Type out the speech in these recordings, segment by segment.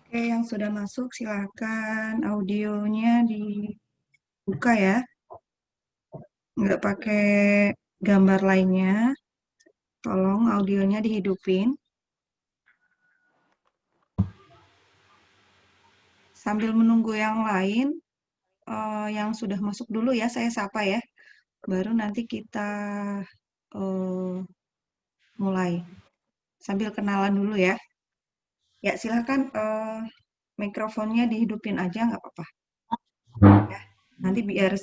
Oke, yang sudah masuk silakan audionya dibuka ya. Nggak pakai gambar lainnya. Tolong audionya dihidupin. Sambil menunggu yang lain, yang sudah masuk dulu ya, saya sapa ya. Baru nanti kita mulai. Sambil kenalan dulu ya. Ya, silakan mikrofonnya dihidupin aja, nggak apa-apa. Ya, nanti biar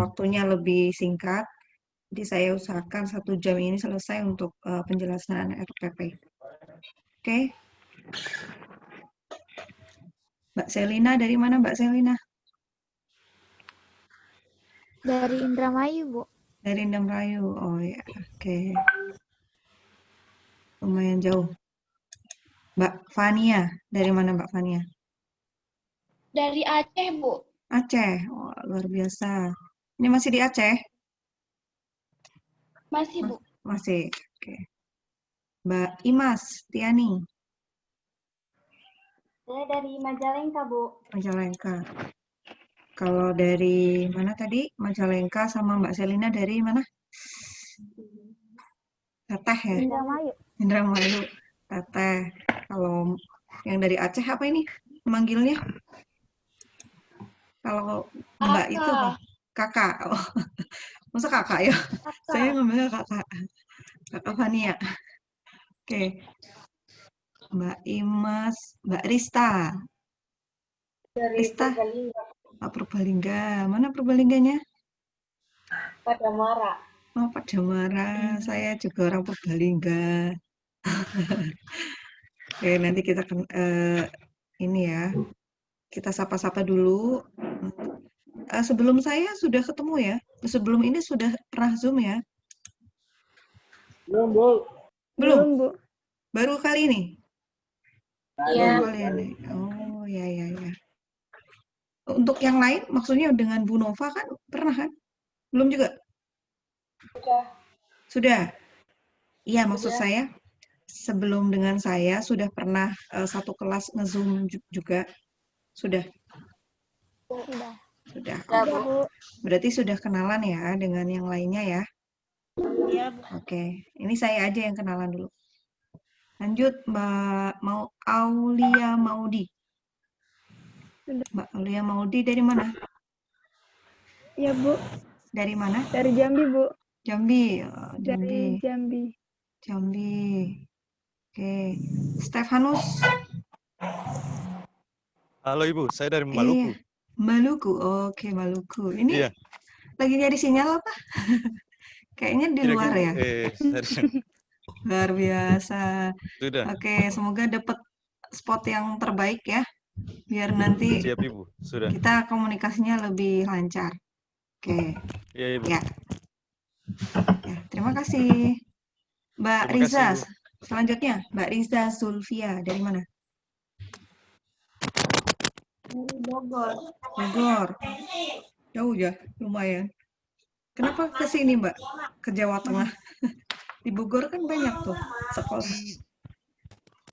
waktunya lebih singkat, jadi saya usahakan 1 jam ini selesai untuk penjelasan RPP. Oke. Mbak Selina, dari mana Mbak Selina? Dari Indramayu, Bu. Dari Indramayu. Oh ya, oke. Lumayan jauh. Mbak Fania, dari mana Mbak Fania? Dari Aceh, Bu. Aceh. Oh, luar biasa. Ini masih di Aceh? Masih, Bu. Masih. Oke. Mbak Imas Tiani. Saya dari Majalengka, Bu. Majalengka. Kalau dari mana tadi? Majalengka sama Mbak Selina dari mana? Teteh ya? Indramayu. Indramayu. Teteh. Kalau yang dari Aceh apa ini manggilnya? Kalau Mbak itu apa? Kakak. Oh, masa kakak ya? Kakak. Saya ngambilnya kakak. Kakak Fania. Oke. Mbak Imas, Mbak Rista. Dari Rista. Purbalingga. Pak Purbalingga. Mana Purbalingganya? Padamara. Oh, Pak Damara. Saya juga orang Purbalingga. Oke, nanti kita ini ya. Kita sapa-sapa dulu. Sebelum saya sudah ketemu ya. Sebelum ini sudah pernah Zoom ya? Belum, Bu. Belum? Bu. Baru kali ini? Iya. Baru kali ini. Oh, ya. Untuk yang lain, maksudnya dengan Bu Nova kan pernah kan? Belum juga? Sudah? Iya, maksud saya sebelum dengan saya sudah pernah satu kelas nge-Zoom juga? Sudah? Sudah. Bu. Berarti sudah kenalan ya dengan yang lainnya ya? Iya, Bu. Oke, ini saya aja yang kenalan dulu. Lanjut, Mbak Aulia Maudi. Mbak Aulia Maudi dari mana? Iya, Bu. Dari mana? Dari Jambi, Bu. Jambi. Oh, Dari Jambi. Jambi. Oke. Stefanus. Halo Ibu, saya dari Maluku. Maluku. Oke, Maluku. Ini lagi nyari sinyal apa? Kayaknya di luar ya. Luar biasa. Sudah. Oke, semoga dapat spot yang terbaik ya. Biar nanti Siap Ibu, sudah. kita komunikasinya lebih lancar. Oke. Iya Ibu. Ya, terima kasih. Mbak Riza, selanjutnya Mbak Riza Zulfia, dari mana? Dari Bogor. Bogor. Jauh ya, lumayan. Kenapa ke sini Mbak? Ke Jawa Tengah. Di Bogor kan banyak tuh sekolah.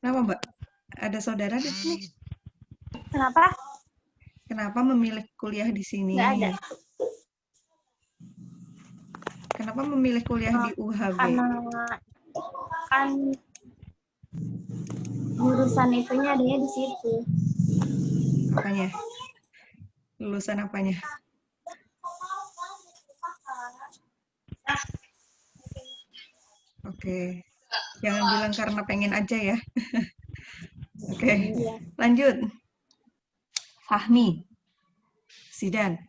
Kenapa Mbak? Ada saudara di sini? Kenapa? Kenapa memilih kuliah di sini? Nggak ada. Kenapa memilih kuliah di UHB? Karena kan jurusan itunya adanya di situ. Apanya? Lulusan apanya? Oke. Jangan bilang karena pengen aja ya. Oke. Lanjut. Fahmi. Sidan.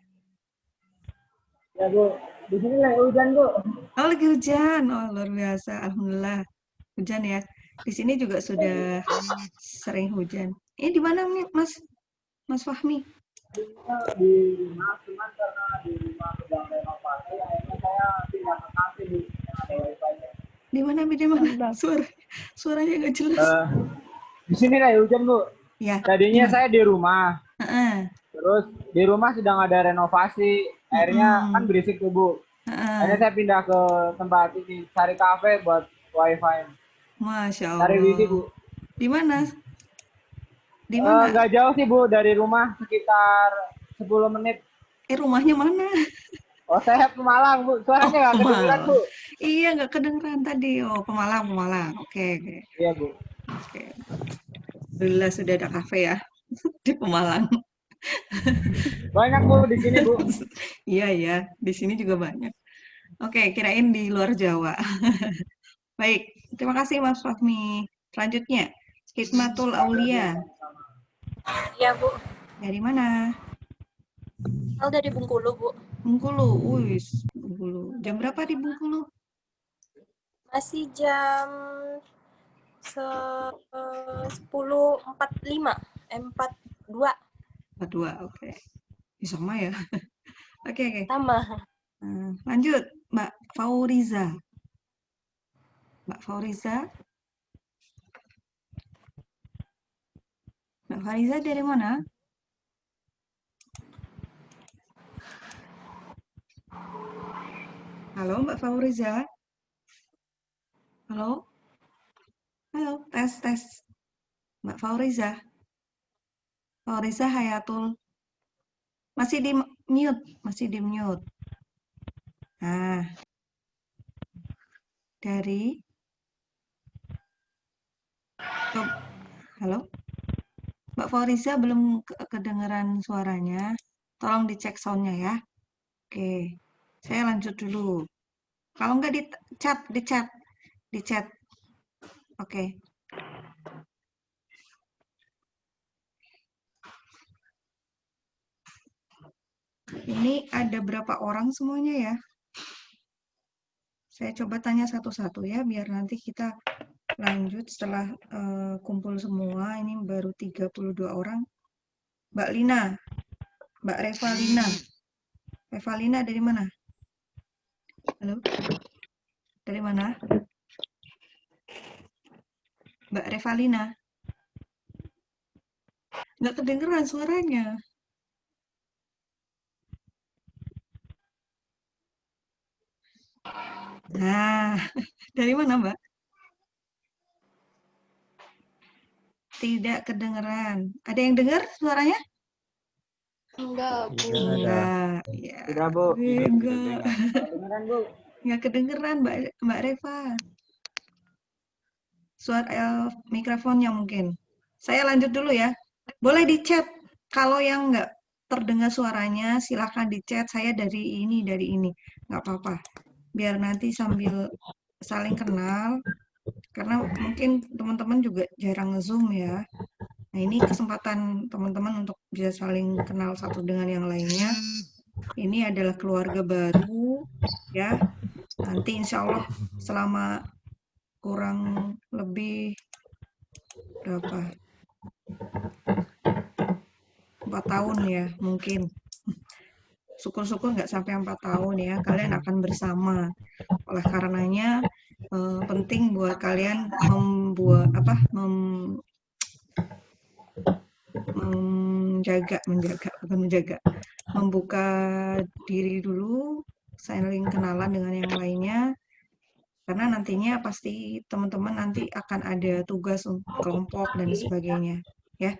Ya Bu, di sini lagi hujan Bu. Oh lagi hujan, oh luar biasa, alhamdulillah hujan ya. Di sini juga sudah sering hujan. Ini di mana nih Mas Fahmi? Di rumah, cuman karena di rumah sedang renovasi, akhirnya saya pindah ke kafe Bu, yang ada wifi-nya. Di mana? Mantap. Suaranya nggak jelas. Di sini lagi hujan Bu. Ya, Tadinya gimana? saya di rumah, Heeh, terus di rumah sedang ada renovasi, akhirnya kan mm-mm, berisik tuh Bu. Akhirnya heeh. saya pindah ke tempat ini, cari kafe buat wifi. Masya Cari wifi Allah. Bu. Di mana? Di mana? Nggak jauh sih Bu dari rumah, sekitar 10 menit. Rumahnya mana? Oh saya Pemalang Bu, Oh, suaranya nggak kedengeran Pemalang. Bu. Iya, nggak kedengeran tadi. Oh, Pemalang. Oke. Iya Bu. Alhamdulillah sudah ada kafe ya di Pemalang. Banyak Bu di sini Bu. Iya, di sini juga banyak. Oke, kirain di luar Jawa. Baik, terima kasih Mas Fahmi. Selanjutnya, Hikmatul Aulia. Iya, Bu. Dari mana? Dari Bengkulu, Bu. Bengkulu. Wih, Bengkulu. Jam berapa di Bengkulu? Masih jam 10.45, 42. 42, oke. Sama ya. Oke. Sama. Lanjut, Mbak Fauriza. Mbak Fariza dari mana? Halo, Mbak Fauriza. Halo, tes. Mbak Fauriza Hayatul. Masih di mute. Nah, dari halo, Mbak Fauriza belum kedengeran suaranya. Tolong dicek soundnya ya. Oke, saya lanjut dulu. Kalau nggak di chat. Oke. Ini ada berapa orang semuanya ya? Saya coba tanya satu-satu ya, biar nanti kita lanjut setelah kumpul semua. Ini baru 32 orang. Mbak Revalina. Revalina dari mana? Halo? Dari mana? Mbak Revalina. Nggak kedengeran suaranya. Nah, dari mana Mbak? Tidak kedengeran. Ada yang dengar suaranya? Enggak, Bu. Enggak. Ya. Sudah Bu. Enggak. Kedengeran Bu. Nggak kedengeran Mbak Reva. Suara mikrofonnya mungkin. Saya lanjut dulu ya. Boleh di chat. Kalau yang nggak terdengar suaranya, silahkan di chat. Saya dari ini. Nggak apa-apa. Biar nanti sambil saling kenal. Karena mungkin teman-teman juga jarang nge-zoom ya. Nah, ini kesempatan teman-teman untuk bisa saling kenal satu dengan yang lainnya. Ini adalah keluarga baru, ya. Nanti insya Allah selama kurang lebih berapa? 4 tahun ya, mungkin. Syukur-syukur nggak sampai 4 tahun ya, kalian akan bersama. Oleh karenanya, penting buat kalian membuka diri dulu, saling kenalan dengan yang lainnya, karena nantinya pasti teman-teman nanti akan ada tugas untuk kelompok dan sebagainya, ya.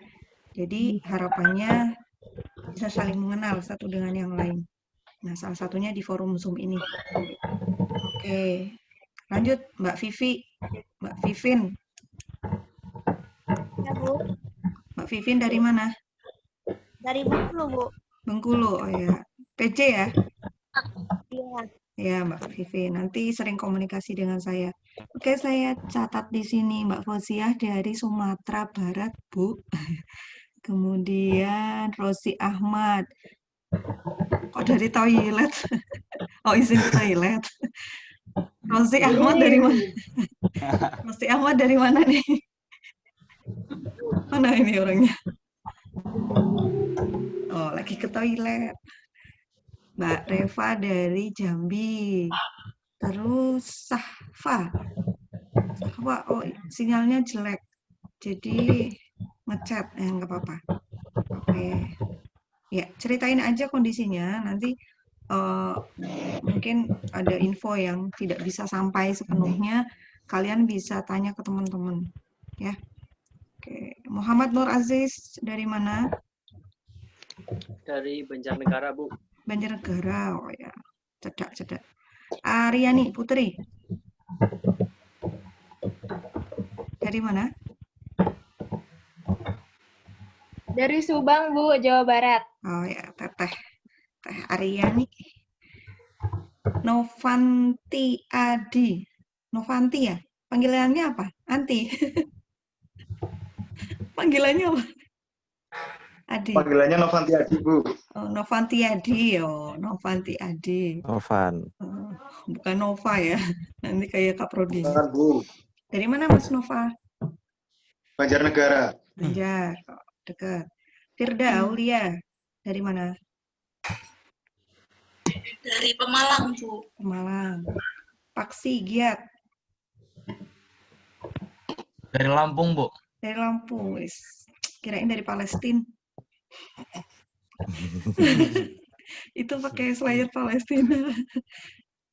Jadi harapannya bisa saling mengenal satu dengan yang lain. Nah, salah satunya di forum Zoom ini. Oke, lanjut Mbak Vivin. Ya, Bu. Mbak Vivin dari mana? Dari Bengkulu, Bu. Bengkulu, oh ya. PC ya? Iya. Ya, Mbak Vivi. Nanti sering komunikasi dengan saya. Oke, saya catat di sini Mbak Fauziah dari Sumatera Barat, Bu. Kemudian Rosi Ahmad. Kok dari toilet? Oh, izin ke toilet. Rosi Ahmad dari mana? Rosi Ahmad dari mana nih? Mana ini orangnya? Oh, lagi ke toilet. Mbak Reva dari Jambi. Terus Sahfa. Sahfa, oh sinyalnya jelek. Jadi ngechat, nggak apa-apa. Oke. Ya, ceritain aja kondisinya. Nanti mungkin ada info yang tidak bisa sampai sepenuhnya. Kalian bisa tanya ke teman-teman. Ya. Oke. Muhammad Nur Aziz dari mana? Dari Banjarnegara, Bu. Banjarnegara. Oh ya. Cedak. Aryani Putri. Dari mana? Dari Subang, Bu, Jawa Barat. Oh ya, Teh Aryani. Novanti Adi. Novanti ya? Panggilannya apa? Anti. Panggilannya apa? Adi. Panggilannya Novanti Adi, Bu. Oh, Novanti Adi. Oh, Novanti Adi. Novan. Oh, bukan Nova ya. Nanti kayak Kak Prodi. Bukan, Bu. Dari mana Mas Nova? Banjarnegara. Banjar. Oh, dekat. Firda Aulia. Dari mana? Dari Pemalang, Bu. Pemalang. Paksi Giat. Dari Lampung, Bu. Dari Lampung. Wis. Kirain dari Palestina. Itu pakai slayer Palestina.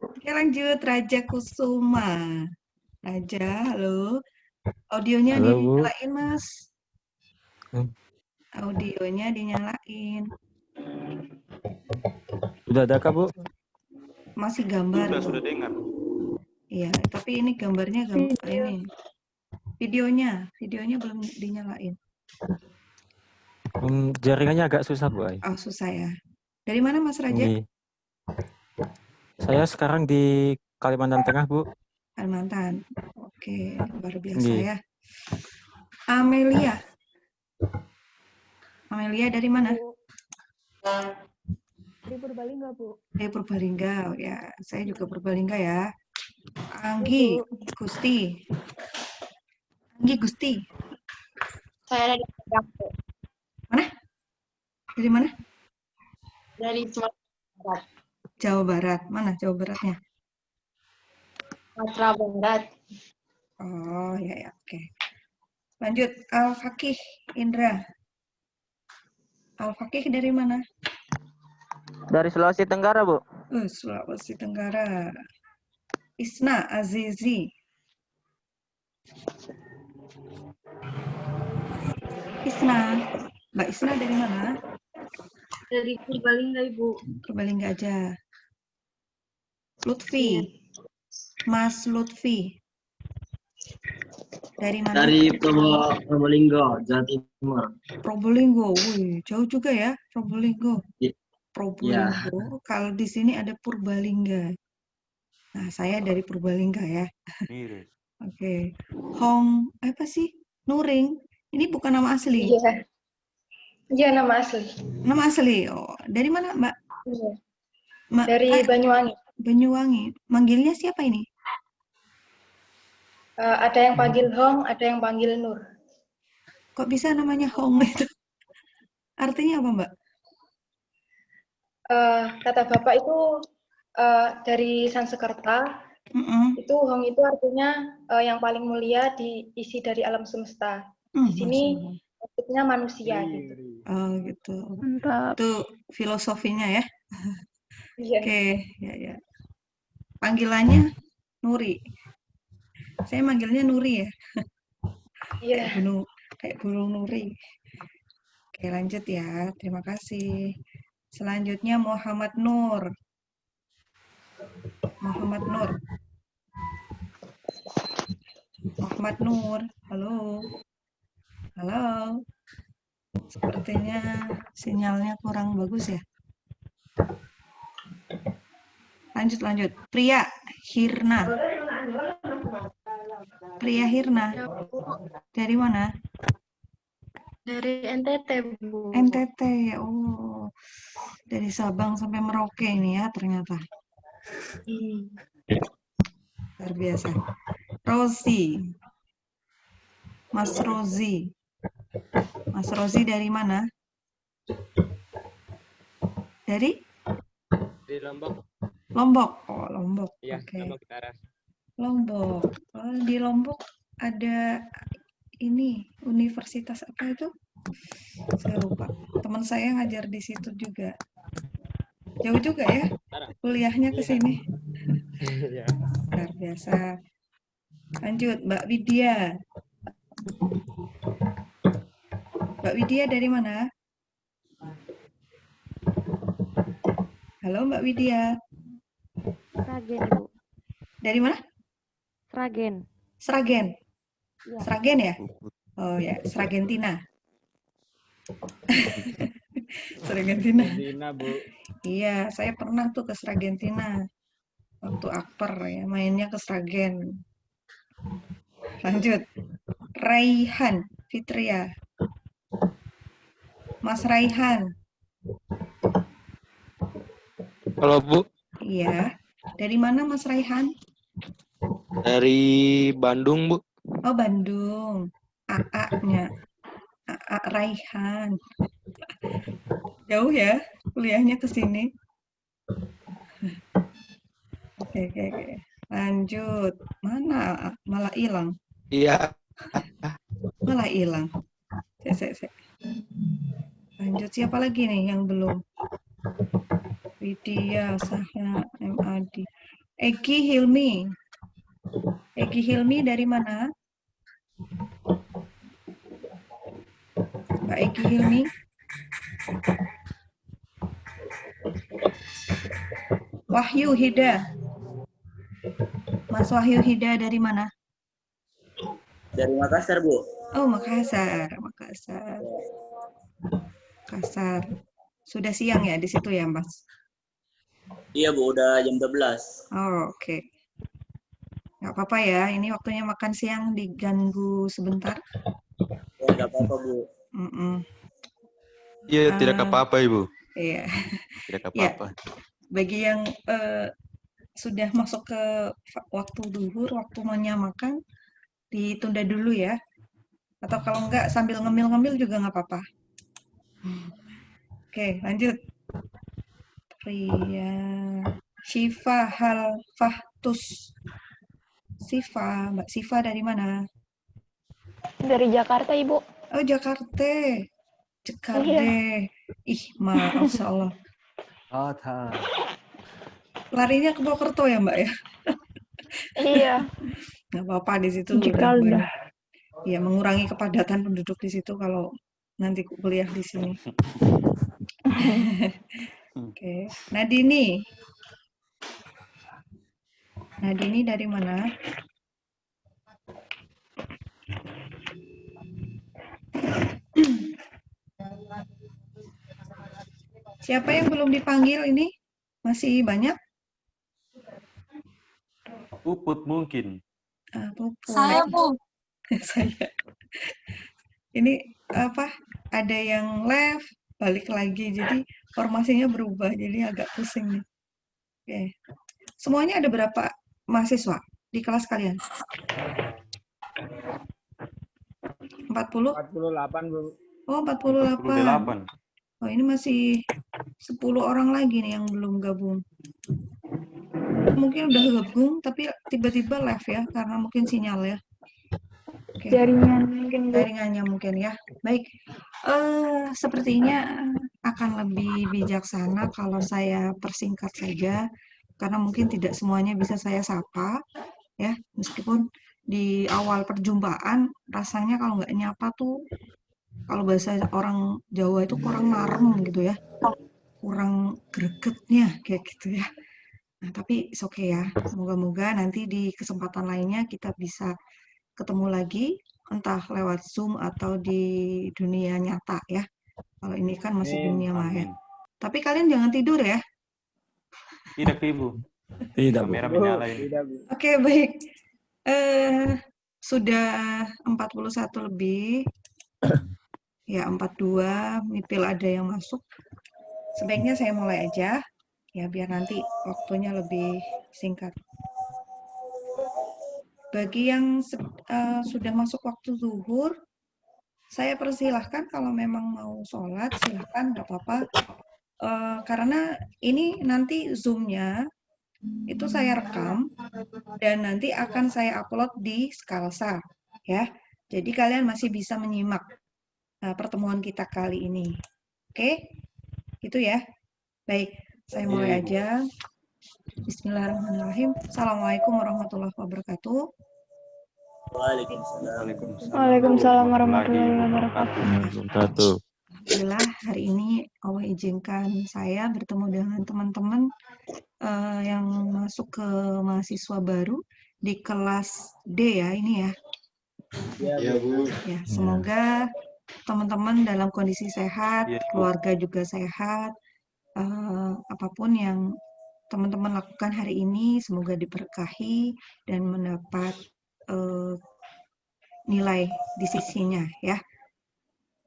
Oke, lanjut. Raja Kusuma. Raja, halo. Audionya Halo, Bu. dinyalain, Mas. Audionya dinyalain. Sudah ada kah, Bu? Masih gambar. Sudah dengar. Iya, tapi ini gambarnya ini. Videonya belum dinyalain. Jaringannya agak susah, Bu. Oh, susah ya. Dari mana Mas Raja? Ini. Saya sekarang di Kalimantan Tengah, Bu. Kalimantan. Oke, luar biasa Nggih. ya. Amelia. Amelia dari mana? Dari Purbalingga, Bu. Dari Purbalingga. Oh, ya, saya juga Purbalingga ya. Anggi Gusti. Anggi Gusti. Saya dari Padang, Bu. Mana? Dari mana? Dari Sumatera Barat. Jawa Barat. Mana Jawa Baratnya? Sumatera Barat. Oh, ya, oke. Lanjut, Al-Fakih Indra. Al-Fakih dari mana? Dari Sulawesi Tenggara, Bu. Sulawesi Tenggara. Isna Azizi. Isna. Mbak Isna dari mana? Dari Purbalingga, Ibu. Purbalingga aja. Lutfi. Mas Lutfi. Dari mana? Dari Probolinggo, Jawa Timur. Probolinggo. Wih, jauh juga ya, Probolinggo. Iya. Probolinggo. Kalau di sini ada Purbalingga. Nah, saya dari Purbalingga ya. Mirip. Oke. Hong, apa sih? Nuring. Ini bukan nama asli. Iya. Iya, nama asli. Nama asli. Oh, dari mana, Mbak? Iya. Mbak Dari Banyuwangi. Banyuwangi. Manggilnya siapa ini? Ada yang panggil Hong, ada yang panggil Nur. Kok bisa namanya Hong itu? Artinya apa, Mbak? Kata Bapak itu dari Sanskerta, Mm-mm. itu Hong itu artinya yang paling mulia diisi dari alam semesta. Di sini maksudnya manusia gitu. Oh, gitu. Mantap. Itu filosofinya ya. Iya. Oke, ya. Panggilannya Nuri. Saya manggilnya Nuri ya. Iya. Kayak burung Nuri. Oke, lanjut ya. Terima kasih. Selanjutnya Muhammad Nur. Muhammad Nur. Muhammad Nur. Halo. Halo. Sepertinya sinyalnya kurang bagus ya. Lanjut. Pria Hirna. Pria Hirna. Dari mana? Dari NTT, Bu. NTT. Oh. Dari Sabang sampai Merauke ini ya ternyata. Luar biasa. Rosi. Mas Rozi. Mas Rozi dari mana? Dari Di Lombok. Lombok. Oh, Lombok. Iya, Oke. Lombok Utara. Lombok. Oh, di Lombok ada ini universitas apa itu? Saya lupa. Teman saya ngajar di situ juga. Jauh juga ya kuliahnya ke Iya. sini. Iya. Luar biasa. Lanjut, Mbak Widya. Mbak Widya dari mana? Halo Mbak Widya. Sragen, Ibu. Dari mana? Sragen. Sragen. Iya. Sragen ya? Oh ya, Sragentina. Sragentina. Dina, Bu. Iya, saya pernah tuh ke Sragentina. Waktu akper ya, mainnya ke Sragen. Lanjut. Raihan Fitria. Mas Raihan. Halo Bu, Iya. Dari mana Mas Raihan? dari Bandung Bu. Oh, Bandung. AA-nya. AA Raihan. Jauh ya kuliahnya ke sini. Oke. Lanjut. Mana? Malah hilang. Iya. Malah hilang. Cek. Lanjut. Siapa lagi nih yang belum? Widya, Sahna, MAD. Egi Hilmi. Egi Hilmi dari mana? Mbak Egi Hilmi. Wahyu Hida. Mas Wahyu Hida dari mana? Dari Makassar, Bu. Oh, Makassar. Sudah siang ya di situ ya, Mas? Iya, Bu, udah jam 12. Oh, oke. Nggak apa-apa ya, ini waktunya makan siang diganggu sebentar. Ya, nggak apa-apa, Bu. Iya, tidak apa-apa Ibu. Iya. Tidak Ya, apa-apa. bagi yang sudah masuk ke waktu duhur, waktu menyamakan, ditunda dulu ya. Atau kalau enggak sambil ngemil-ngemil juga nggak apa-apa. Oke, lanjut. Ria. Syifa Halfahtus. Mbak Siva dari mana? Dari Jakarta, Ibu. Oh, Jakarta. Iya. Ih, Masya Allah. Larinya ke Purwokerto ya, Mbak ya? Iya. Nggak apa-apa di situ udah Cikalda. banyak. Ya, mengurangi kepadatan penduduk di situ kalau nanti kuliah di sini. Oke. Nadini dari mana? Siapa yang belum dipanggil ini? Masih banyak? Puput mungkin. Puput. Saya, Bu. Saya. Ini apa? Ada yang left, balik lagi. Jadi formasinya berubah. Jadi agak pusing nih. Oke. Semuanya ada berapa mahasiswa di kelas kalian? 40? 48, Bu. Oh, 48. 48. Oh, ini masih 10 orang lagi nih yang belum gabung. Mungkin udah gabung, tapi tiba-tiba live ya, karena mungkin sinyal ya. Oke. Jaringannya mungkin ya. Baik, sepertinya akan lebih bijaksana kalau saya persingkat saja, karena mungkin tidak semuanya bisa saya sapa, ya. Meskipun di awal perjumpaan, rasanya kalau nggak nyapa tuh, kalau bahasa orang Jawa itu kurang marem gitu ya, kurang gregetnya kayak gitu ya. Nah, tapi it's okay ya. Moga-moga nanti di kesempatan lainnya kita bisa ketemu lagi, entah lewat Zoom atau di dunia nyata ya. Kalau ini kan masih dunia maya. Tapi kalian jangan tidur ya. Tidak, Ibu. Tidak, Bu. Kamera menyala ini. Oke, baik. Sudah 41 lebih. Ya, 42, Mipil ada yang masuk. Sebaiknya saya mulai aja, ya biar nanti waktunya lebih singkat. Bagi yang sudah masuk waktu zuhur, saya persilahkan kalau memang mau sholat, silahkan, nggak apa-apa. karena ini nanti Zoom-nya itu saya rekam dan nanti akan saya upload di Skalsa ya. Jadi kalian masih bisa menyimak pertemuan kita kali ini. Oke? Itu ya. Baik, saya mulai aja. Bismillahirrahmanirrahim. Assalamualaikum warahmatullahi wabarakatuh. Waalaikumsalam warahmatullahi wabarakatuh. Alhamdulillah hari ini Allah izinkan saya bertemu dengan teman-teman yang masuk ke mahasiswa baru di kelas D ya ini ya. Iya, Bu. Ya, semoga teman-teman dalam kondisi sehat, keluarga juga sehat. Apapun yang teman-teman lakukan hari ini semoga diberkahi dan mendapat nilai di sisinya ya.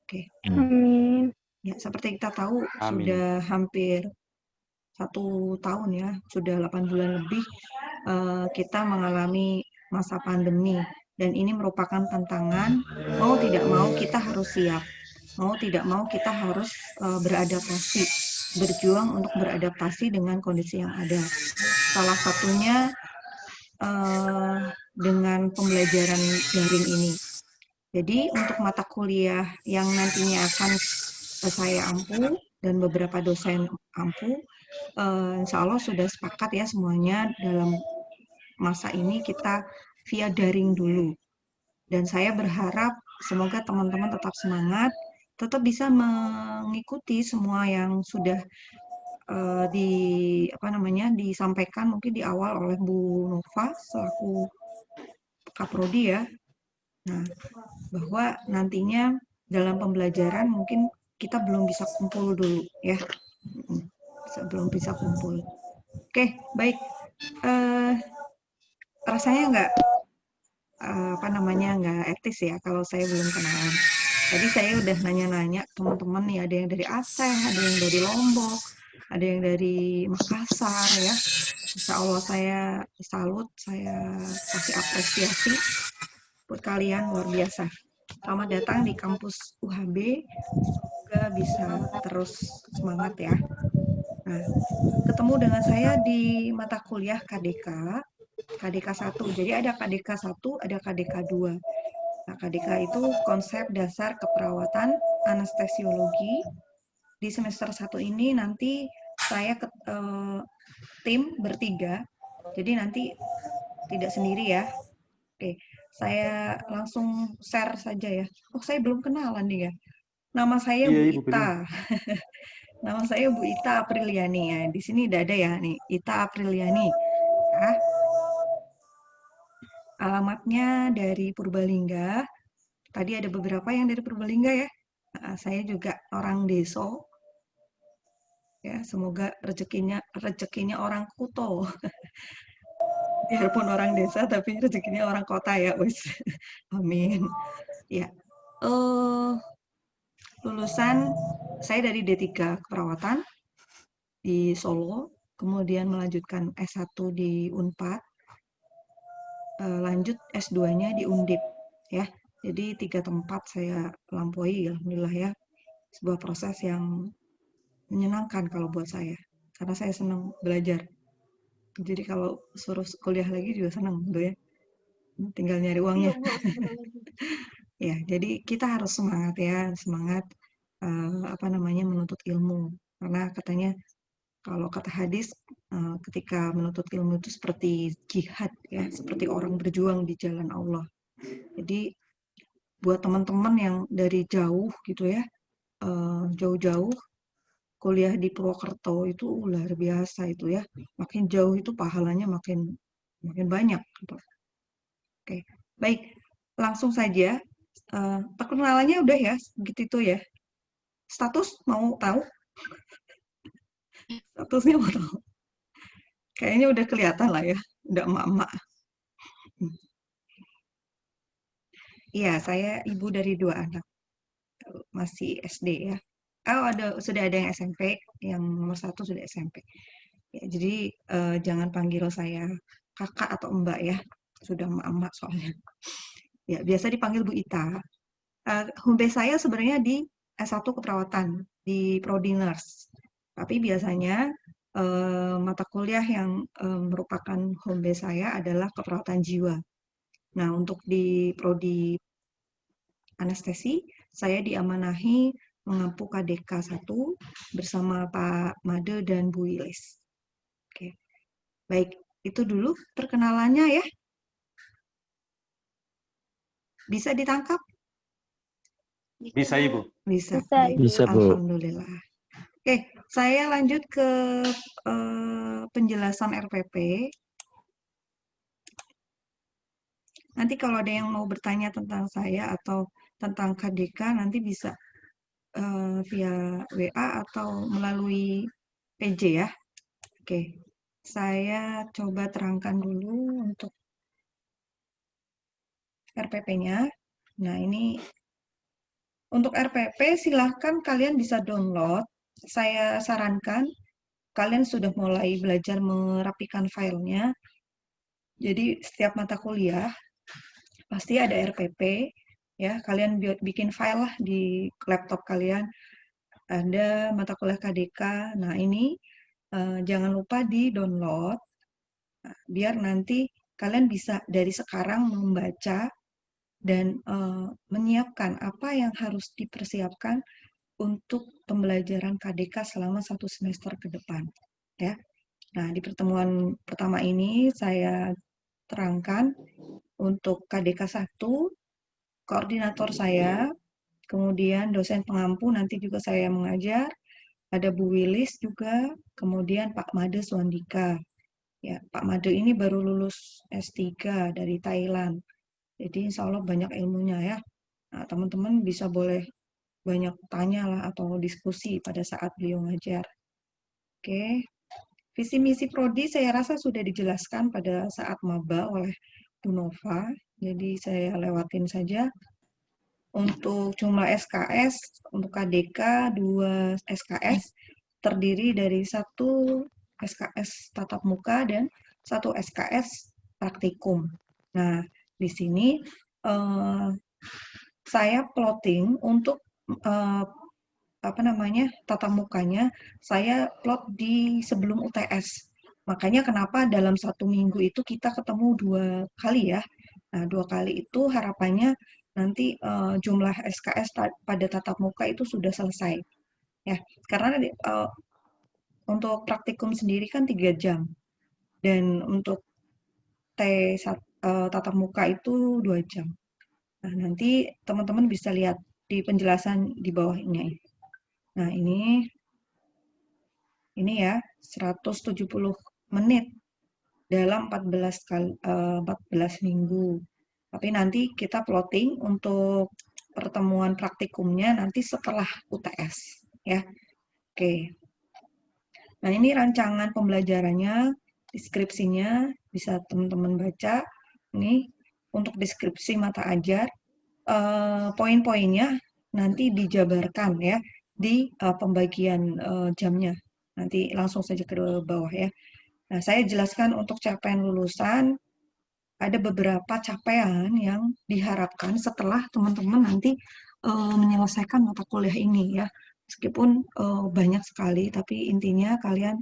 Oke. Amin. Ya, seperti kita tahu Amin. sudah hampir 1 tahun ya, sudah 8 bulan lebih kita mengalami masa pandemi dan ini merupakan tantangan. Mau tidak mau kita harus siap. Mau tidak mau kita harus beradaptasi, berjuang untuk beradaptasi dengan kondisi yang ada. Salah satunya dengan pembelajaran daring ini. Jadi untuk mata kuliah yang nantinya akan saya ampu dan beberapa dosen ampu, insya Allah sudah sepakat ya semuanya dalam masa ini kita via daring dulu. Dan saya berharap semoga teman-teman tetap semangat, tetap bisa mengikuti semua yang sudah disampaikan mungkin di awal oleh Bu Nova selaku Kaprodi ya. Nah, bahwa nantinya dalam pembelajaran mungkin kita belum bisa kumpul dulu ya. Belum bisa kumpul. Oke, baik. Rasanya nggak nggak etis ya kalau saya belum kenalan. Tadi saya udah nanya-nanya teman-teman nih, ada yang dari Aceh, ada yang dari Lombok, ada yang dari Makassar ya. Insya Allah saya salut, saya kasih apresiasi buat kalian luar biasa. Selamat datang di kampus UHB. Semoga bisa terus semangat ya. Nah, ketemu dengan saya di mata kuliah KDK 1. Jadi ada KDK 1, ada KDK 2. Nah, KDK itu konsep dasar keperawatan anestesiologi. Di semester 1 ini nanti saya tim bertiga. Jadi nanti tidak sendiri ya. Oke, saya langsung share saja ya. Oh, saya belum kenalan nih ya. Nama saya Bu Ita. Nama saya Bu Ita Apriliani ya. Di sini udah ada ya nih, Ita Apriliani. Ya. Alamatnya dari Purbalingga. Tadi ada beberapa yang dari Purbalingga ya. Nah, saya juga orang Deso. Ya, semoga rezekinya orang Kuto. Biarpun orang desa tapi rezekinya orang kota ya, wis. Amin. Ya. Lulusan saya dari D3 Keperawatan di Solo, kemudian melanjutkan S1 di Unpad, lanjut S2-nya di Undip ya. Jadi 3 tempat saya lampaui, alhamdulillah ya. Sebuah proses yang menyenangkan kalau buat saya, karena saya senang belajar. Jadi kalau suruh kuliah lagi juga senang gitu ya. Tinggal nyari uangnya. Ya, jadi kita harus semangat ya, semangat menuntut ilmu. Karena katanya kalau kata hadis ketika menuntut ilmu itu seperti jihad ya, seperti orang berjuang di jalan Allah. Jadi buat teman-teman yang dari jauh gitu ya, jauh-jauh kuliah di Purwokerto itu luar biasa itu ya. Makin jauh itu pahalanya makin banyak. Gitu. Oke, baik. Langsung saja. Perkenalannya udah ya, begitu itu ya. Status mau tahu? Statusnya mau tahu? Kayaknya udah kelihatan lah ya, udah emak-emak. Iya, saya ibu dari 2 anak. Masih SD ya. Sudah ada yang SMP, yang nomor 1 sudah SMP. Ya, jadi jangan panggil saya kakak atau mbak ya, sudah emak-emak soalnya. Ya, biasa dipanggil Bu Ita. Home base saya sebenarnya di S1 Keperawatan, di Prodi Nurse. Tapi biasanya mata kuliah yang merupakan home base saya adalah keperawatan jiwa. Nah, untuk di prodi anestesi, saya diamanahi mengampu KDK 1 bersama Pak Made dan Bu Wilis. Oke. Baik, itu dulu perkenalannya ya. Bisa ditangkap? Bisa, Ibu. Bisa. Bisa, Baik. Bisa, Bu. Alhamdulillah. Oke, saya lanjut ke penjelasan RPP. Nanti kalau ada yang mau bertanya tentang saya atau tentang KDK, nanti bisa via WA atau melalui PJ ya. Oke, saya coba terangkan dulu untuk RPP-nya. Nah, ini untuk RPP silahkan kalian bisa download. Saya sarankan kalian sudah mulai belajar merapikan filenya. Jadi setiap mata kuliah pasti ada RPP ya. Kalian bikin file lah di laptop kalian. Ada mata kuliah KDK. Nah, ini jangan lupa di-download biar nanti kalian bisa dari sekarang membaca dan menyiapkan apa yang harus dipersiapkan untuk pembelajaran KDK selama 1 semester ke depan. Ya. Nah, di pertemuan pertama ini saya terangkan untuk KDK 1, koordinator saya, kemudian dosen pengampu nanti juga saya mengajar, ada Bu Wilis juga, kemudian Pak Made Swandika. Ya, Pak Made ini baru lulus S3 dari Thailand. Jadi insya Allah banyak ilmunya ya. Nah, teman-teman bisa boleh banyak tanya lah atau diskusi pada saat beliau ngajar. Oke, visi misi prodi saya rasa sudah dijelaskan pada saat maba oleh Bu Nova. Jadi saya lewatin saja. Untuk jumlah SKS, untuk KDK 2 SKS terdiri dari 1 SKS tatap muka dan 1 SKS praktikum. Nah, di sini saya plotting untuk tatap mukanya saya plot di sebelum UTS. Makanya kenapa dalam 1 minggu itu kita ketemu 2 kali ya. Nah, 2 kali itu harapannya nanti jumlah SKS pada tatap muka itu sudah selesai. Ya, karena untuk praktikum sendiri kan 3 jam. Dan untuk tatap muka itu 2 jam. Nah, nanti teman-teman bisa lihat di penjelasan di bawah ini. Nah, ini ya 170 menit dalam 14 minggu. Tapi nanti kita plotting untuk pertemuan praktikumnya nanti setelah UTS ya. Oke. Nah, ini rancangan pembelajarannya, deskripsinya bisa teman-teman baca. Ini untuk deskripsi mata ajar, poin-poinnya nanti dijabarkan ya di pembagian jamnya. Nanti langsung saja ke bawah ya. Nah, saya jelaskan untuk capaian lulusan, ada beberapa capaian yang diharapkan setelah teman-teman nanti menyelesaikan mata kuliah ini ya. Meskipun banyak sekali, tapi intinya kalian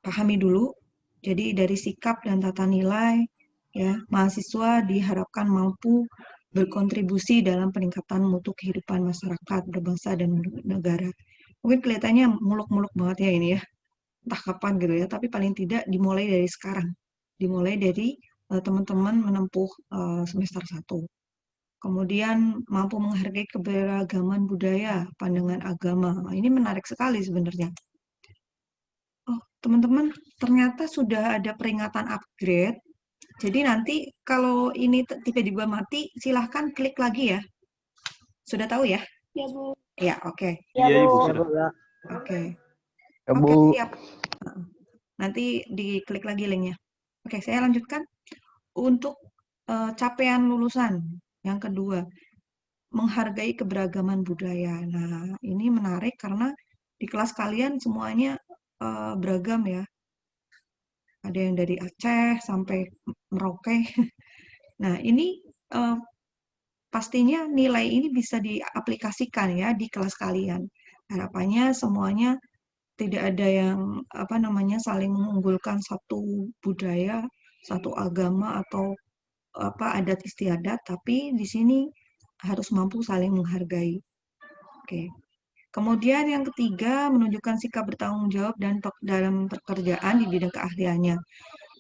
pahami dulu. Jadi dari sikap dan tata nilai, ya mahasiswa diharapkan mampu berkontribusi dalam peningkatan mutu kehidupan masyarakat, berbangsa dan negara. Mungkin kelihatannya muluk-muluk banget ya ini ya, entah kapan gitu ya, tapi paling tidak dimulai dari sekarang. Dimulai dari teman-teman menempuh semester 1. Kemudian mampu menghargai keberagaman budaya, pandangan agama. Nah, ini menarik sekali sebenarnya. Oh, teman-teman, ternyata sudah ada peringatan upgrade. Jadi nanti kalau ini tiba-tiba mati, silahkan klik lagi ya. Sudah tahu ya? Ya, Bu. Ya, oke. Iya, Ibu. Ya, Sudah. Bu, ya. Oke. Ya, Oke, Bu. siap. Nanti diklik lagi linknya. Oke, saya lanjutkan. Untuk capaian lulusan, yang kedua, menghargai keberagaman budaya. Nah, ini menarik karena di kelas kalian semuanya beragam ya. Ada yang dari Aceh sampai Merauke. Nah, ini pastinya nilai ini bisa diaplikasikan ya di kelas kalian. Harapannya semuanya tidak ada yang saling mengunggulkan satu budaya, satu agama atau adat istiadat, tapi di sini harus mampu saling menghargai. Oke. Kemudian yang ketiga, menunjukkan sikap bertanggung jawab dan dalam pekerjaan di bidang keahliannya.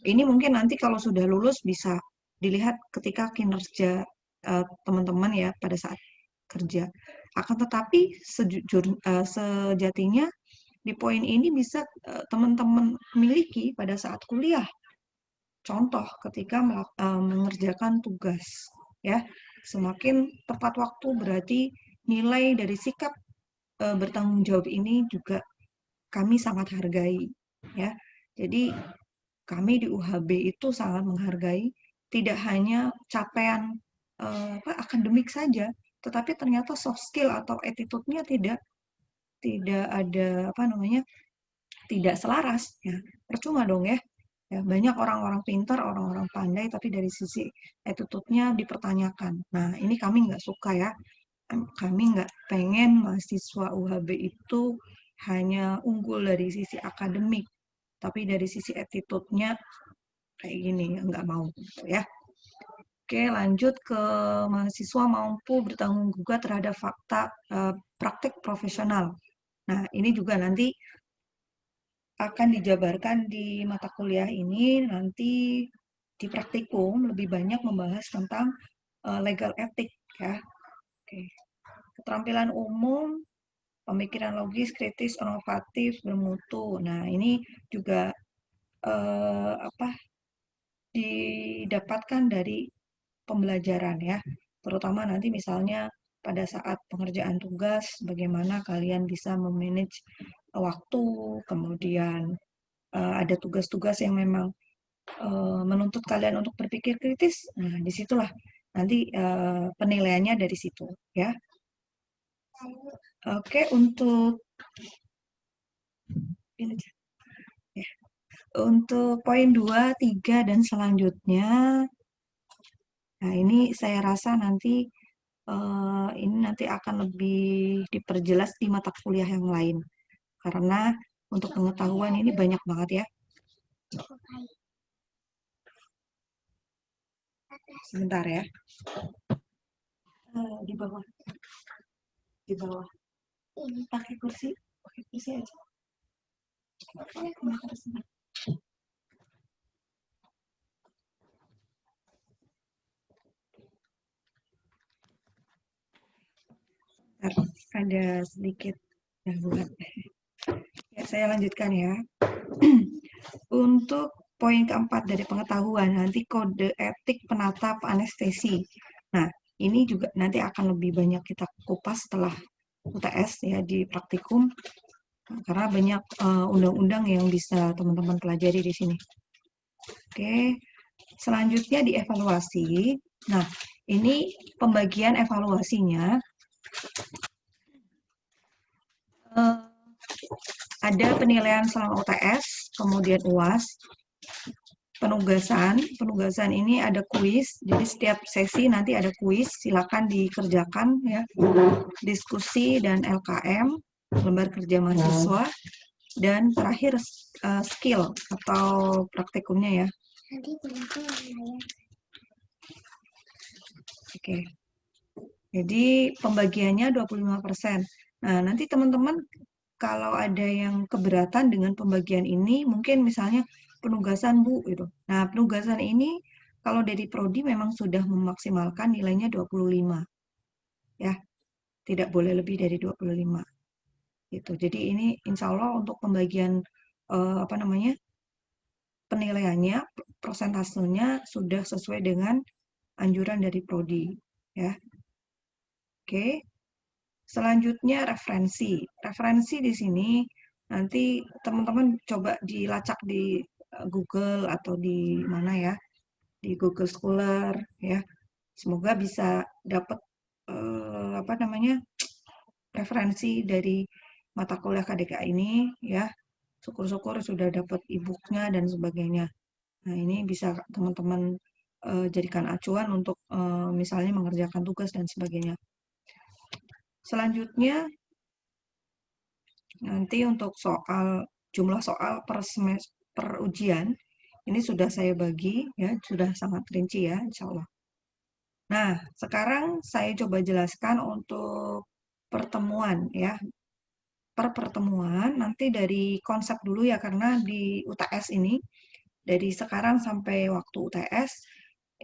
Ini mungkin nanti kalau sudah lulus bisa dilihat ketika kinerja teman-teman ya pada saat kerja. Akan tetapi sejatinya di poin ini bisa teman-teman miliki pada saat kuliah. Contoh ketika mengerjakan tugas, ya, semakin tepat waktu berarti nilai dari sikap bertanggung jawab ini juga kami sangat hargai, ya. Jadi kami di UHB itu sangat menghargai tidak hanya capaian akademik saja, tetapi ternyata soft skill atau attitude-nya tidak ada tidak selaras, ya. Percuma dong ya. Ya, banyak orang-orang pintar, orang-orang pandai, tapi dari sisi attitude-nya dipertanyakan. Nah, ini kami nggak suka ya. Kami nggak pengen mahasiswa UHB itu hanya unggul dari sisi akademik, tapi dari sisi attitude-nya kayak gini, nggak mau gitu ya. Oke, lanjut ke mahasiswa mampu bertanggung jawab terhadap fakta praktik profesional. Nah, ini juga nanti akan dijabarkan di mata kuliah ini, nanti di praktikum lebih banyak membahas tentang legal ethic ya. Oke. Keterampilan umum, pemikiran logis, kritis, inovatif, bermutu. Nah, ini juga didapatkan dari pembelajaran ya. Terutama nanti misalnya pada saat pengerjaan tugas, bagaimana kalian bisa memanage waktu, kemudian ada tugas-tugas yang memang menuntut kalian untuk berpikir kritis. Nah, disitulah nanti penilaiannya dari situ, ya. Oke, untuk poin 2, 3, dan selanjutnya, nah ini saya rasa nanti ini nanti akan lebih diperjelas di mata kuliah yang lain. Karena untuk pengetahuan ini banyak banget ya. Sebentar ya. Di bawah. Di bawah. Pakai kursi aja. Ada sedikit gangguan. Ya, saya lanjutkan ya. Untuk poin keempat dari pengetahuan, nanti kode etik penatap anestesi. Nah, ini juga nanti akan lebih banyak kita kupas setelah UTS ya di praktikum, karena banyak undang-undang yang bisa teman-teman pelajari di sini. Oke, selanjutnya di evaluasi. Nah, ini pembagian evaluasinya. Ada penilaian selama UTS, kemudian UAS, penugasan ini ada kuis, jadi setiap sesi nanti ada kuis, silakan dikerjakan ya, diskusi dan LKM, lembar kerja mahasiswa, dan terakhir skill atau praktikumnya ya. Oke. Jadi pembagiannya 25%. Nah, nanti teman-teman kalau ada yang keberatan dengan pembagian ini, mungkin misalnya penugasan Bu gitu. Nah, penugasan ini kalau dari prodi memang sudah memaksimalkan nilainya 25. Ya. Tidak boleh lebih dari 25. Gitu. Jadi ini insya Allah untuk pembagian penilaiannya, prosentasenya sudah sesuai dengan anjuran dari prodi, ya. Oke. Selanjutnya referensi. Referensi di sini nanti teman-teman coba dilacak di Google atau di mana ya, di Google Scholar ya. Semoga bisa dapat referensi dari mata kuliah KDK ini ya. Syukur-syukur sudah dapat e-booknya dan sebagainya. Nah, ini bisa teman-teman jadikan acuan untuk misalnya mengerjakan tugas dan sebagainya. Selanjutnya, Nanti untuk jumlah soal per ujian, ini sudah saya bagi, ya, sudah sangat rinci ya, insya Allah. Nah, sekarang saya coba jelaskan untuk pertemuan ya. Per pertemuan, nanti dari konsep dulu ya, karena di UTS ini, dari sekarang sampai waktu UTS,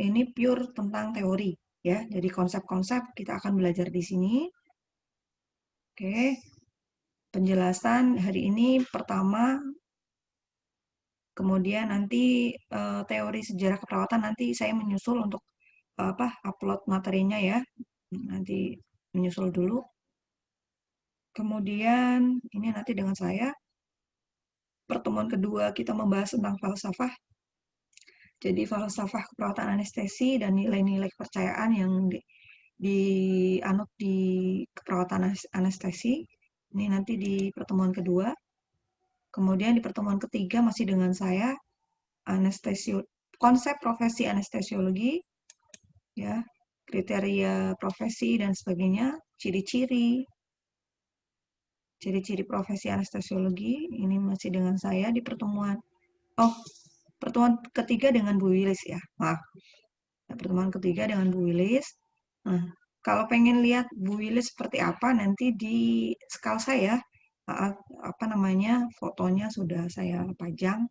ini pure tentang teori ya. Jadi konsep-konsep kita akan belajar di sini. Oke, penjelasan hari ini pertama, kemudian nanti teori sejarah keperawatan nanti saya menyusul untuk upload materinya ya. Nanti menyusul dulu. Kemudian ini nanti dengan saya. Pertemuan kedua kita membahas tentang falsafah. Jadi falsafah keperawatan anestesi dan nilai-nilai kepercayaan yang dianut di keperawatan anestesi. Ini nanti di pertemuan kedua. Kemudian di pertemuan ketiga masih dengan saya, konsep profesi anestesiologi, ya, kriteria profesi dan sebagainya, ciri-ciri profesi anestesiologi. Ini masih dengan saya di pertemuan. Pertemuan ketiga dengan Bu Wilis ya, maaf. Pertemuan ketiga dengan Bu Wilis. Nah, kalau pengen lihat Bu Wilis seperti apa nanti di Skalsa ya, fotonya sudah saya pajang.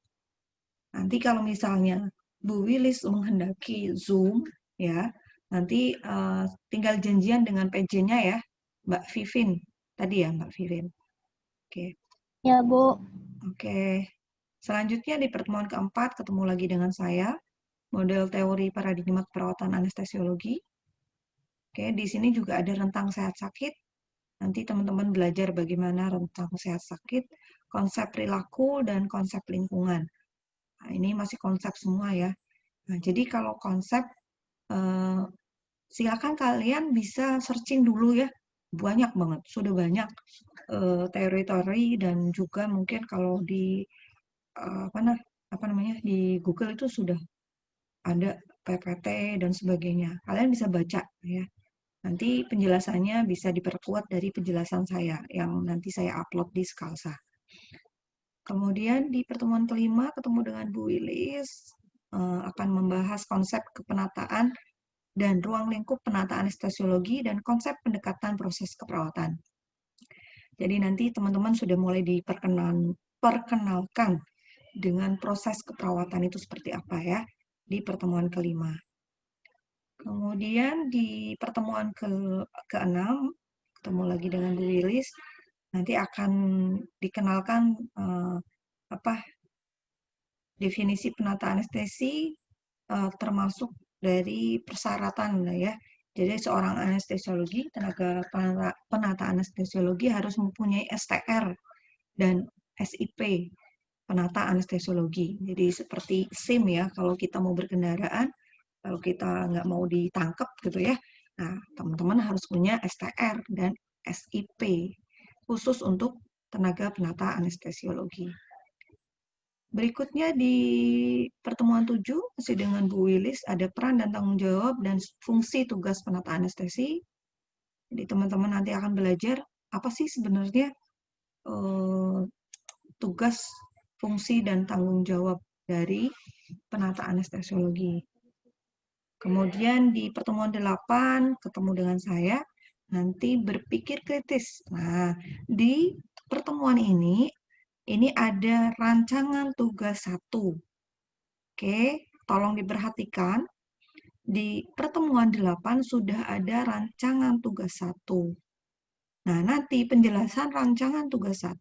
Nanti kalau misalnya Bu Wilis menghendaki Zoom ya, nanti tinggal janjian dengan PJ-nya ya, Mbak Vivin. Tadi ya Mbak Vivin. Oke. Ya, Bu. Oke. Selanjutnya di pertemuan keempat ketemu lagi dengan saya, model teori paradigma keperawatan anestesiologi. Oke, di sini juga ada rentang sehat sakit. Nanti teman-teman belajar bagaimana rentang sehat sakit, konsep perilaku, dan konsep lingkungan. Nah, ini masih konsep semua ya. Nah, jadi kalau konsep, silakan kalian bisa searching dulu ya. Banyak banget, sudah banyak teori-teori dan juga mungkin kalau di di Google itu sudah ada PPT dan sebagainya. Kalian bisa baca ya. Nanti penjelasannya bisa diperkuat dari penjelasan saya yang nanti saya upload di Skalsa. Kemudian di pertemuan kelima ketemu dengan Bu Wilis akan membahas konsep kepenataan dan ruang lingkup penata anestesiologi dan konsep pendekatan proses keperawatan. Jadi nanti teman-teman sudah mulai diperkenalkan dengan proses keperawatan itu seperti apa ya di pertemuan kelima. Kemudian di pertemuan ke-6 ketemu lagi dengan Bu Wilis, nanti akan dikenalkan definisi penata anestesi termasuk dari persyaratan ya. Jadi seorang anestesiologi, tenaga penata anestesiologi harus mempunyai STR dan SIP, penata anestesiologi. Jadi seperti SIM ya, kalau kita mau berkendaraan, kalau kita nggak mau ditangkap gitu ya, nah teman-teman harus punya STR dan SIP, khusus untuk tenaga penata anestesiologi. Berikutnya di pertemuan 7, masih dengan Bu Wilis, ada peran dan tanggung jawab dan fungsi tugas penata anestesi. Jadi teman-teman nanti akan belajar apa sih sebenarnya tugas, fungsi, dan tanggung jawab dari penata anestesiologi. Kemudian di pertemuan 8, ketemu dengan saya, nanti berpikir kritis. Nah, di pertemuan ini ada rancangan tugas 1. Oke, tolong diperhatikan. Di pertemuan 8 sudah ada rancangan tugas 1. Nah, nanti penjelasan rancangan tugas 1